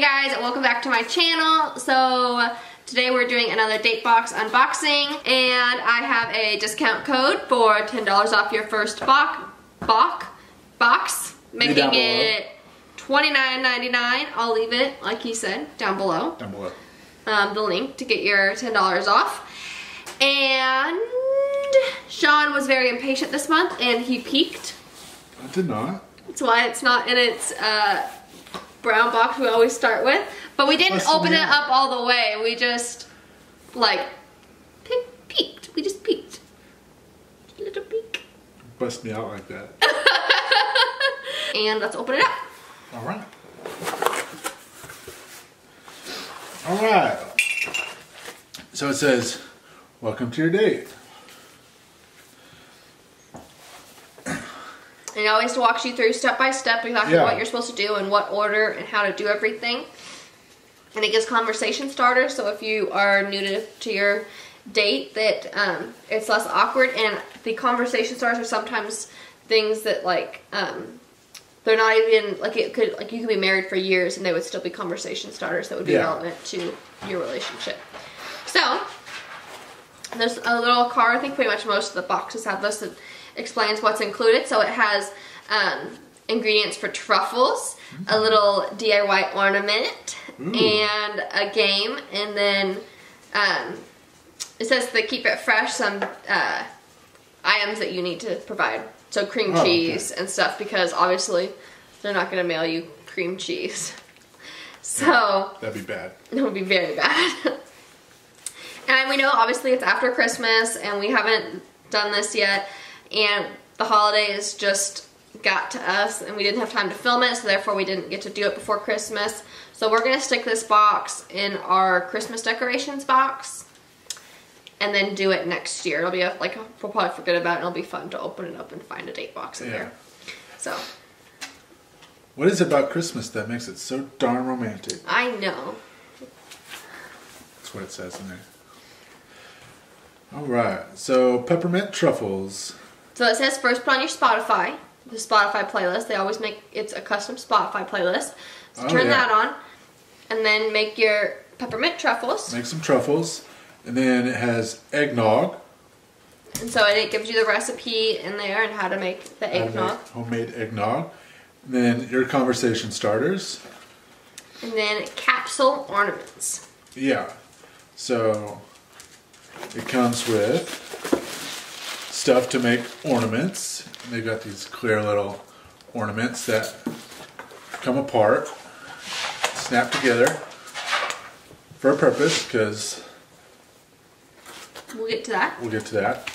guys, welcome back to my channel. So today we're doing another Datebox unboxing, and I have a discount code for $10 off your first box, making it $29.99. I'll leave it, like he said, down below. The link to get your $10 off. And Sean was very impatient this month, and he peeked. I did not. That's why it's not in its brown box we always start with. But we didn't open it up all the way. We just, like, peeked. We just peeked. Just a little peek. Bust me out like that. And let's open it up. Alright. Alright. So it says, welcome to your date. And it always walks you through step by step exactly what you're supposed to do and what order and how to do everything. And it gives conversation starters, so if you are new to your date, that it's less awkward. And the conversation starters are sometimes things that, like, they're not even, like, you could be married for years and they would still be conversation starters that would be relevant to your relationship. So there's a little card. I think pretty much most of the boxes have this that explains what's included. So it has ingredients for truffles, a little DIY ornament, and a game, and then it says to keep it fresh, some items that you need to provide. So cream cheese and stuff, because obviously they're not going to mail you cream cheese. So that'd be bad. It would be very bad. And we know obviously it's after Christmas and we haven't done this yet, and the holidays just got to us and we didn't have time to film it, so therefore we didn't get to do it before Christmas. So we're going to stick this box in our Christmas decorations box and then do it next year. It'll be we'll probably forget about it, and it'll be fun to open it up and find a date box in there. So what is it about Christmas that makes it so darn romantic? I know. That's what it says in there. Alright, so Peppermint Truffles. So it says first put on your Spotify, the Spotify playlist. They always make, it's a custom Spotify playlist. So turn that on, and then make your Peppermint Truffles. Make some truffles, and then it has eggnog. And so it gives you the recipe in there and how to make the eggnog. Homemade eggnog. And then your conversation starters. And then Capsule Ornaments. Yeah. So it comes with stuff to make ornaments. And they've got these clear little ornaments that come apart, snap together for a purpose, because we'll get to that. We'll get to that.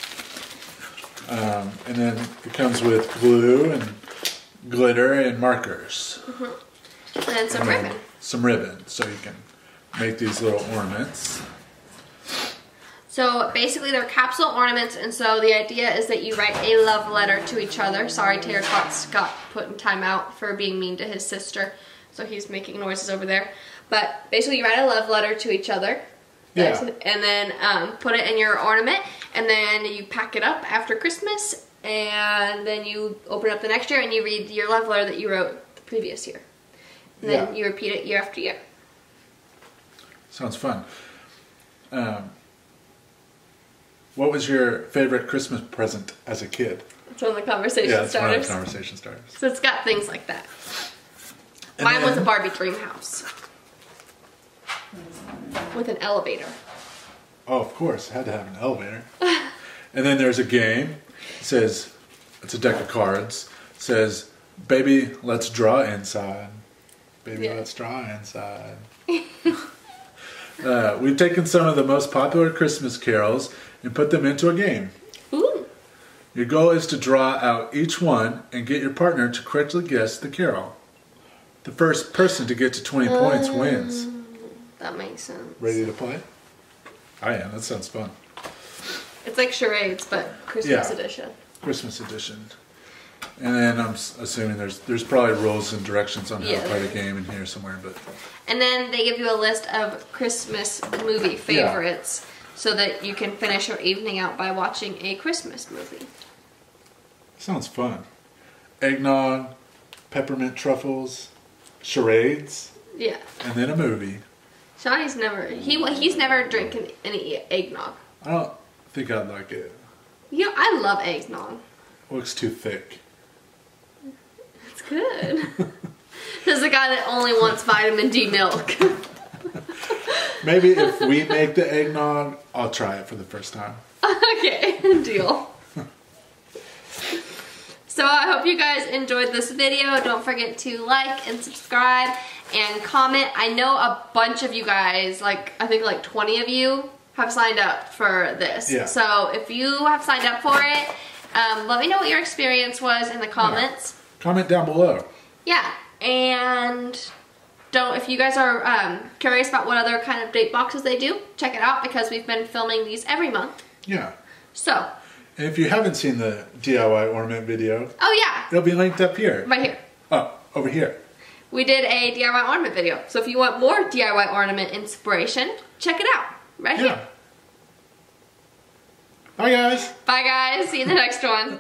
And then it comes with glue and glitter and markers. And then some ribbon. Some ribbon, so you can make these little ornaments. So basically they're capsule ornaments, and so the idea is that you write a love letter to each other. Sorry, Taylor got put in timeout for being mean to his sister, so he's making noises over there. But basically you write a love letter to each other. Yeah. And then put it in your ornament, and then you pack it up after Christmas, and then you open it up the next year and you read your love letter that you wrote the previous year. And then you repeat it year after year. Sounds fun. What was your favorite Christmas present as a kid? It's one of the conversation starters. Yeah, it's one of the conversation starters. So it's got things like that. And mine was a Barbie dream house. With an elevator. Oh, of course. It had to have an elevator. And then there's a game. It says, it's a deck of cards. It says, baby, let's draw inside. Baby, let's draw inside. We've taken some of the most popular Christmas carols and put them into a game. Ooh. Your goal is to draw out each one and get your partner to correctly guess the carol. The first person to get to 20 points wins. That makes sense. Ready to play? I am. That sounds fun. It's like charades, but Christmas edition. Christmas edition. And then I'm assuming there's probably rules and directions on how to play the game in here somewhere. But and then they give you a list of Christmas movie favorites so that you can finish your evening out by watching a Christmas movie. Sounds fun. Eggnog, peppermint truffles, charades. Yeah. And then a movie. Shawnee's never, he's never drinking any eggnog. I don't think I'd like it. You know, I love eggnog. Looks too thick. It's good. There's a guy that only wants vitamin D milk. Maybe if we make the eggnog, I'll try it for the first time. Okay, deal. So I hope you guys enjoyed this video. Don't forget to like and subscribe and comment. I know a bunch of you guys, like I think like 20 of you have signed up for this. Yeah. So if you have signed up for it, let me know what your experience was in the comments. Yeah. Comment down below. Yeah, and if you guys are curious about what other kind of date boxes they do, check it out because we've been filming these every month. Yeah. So. And if you haven't seen the DIY ornament video, oh yeah, it'll be linked up here. Right here. Oh, over here. We did a DIY ornament video. So if you want more DIY ornament inspiration, check it out. Right here. Bye guys. Bye guys. See you in the next one.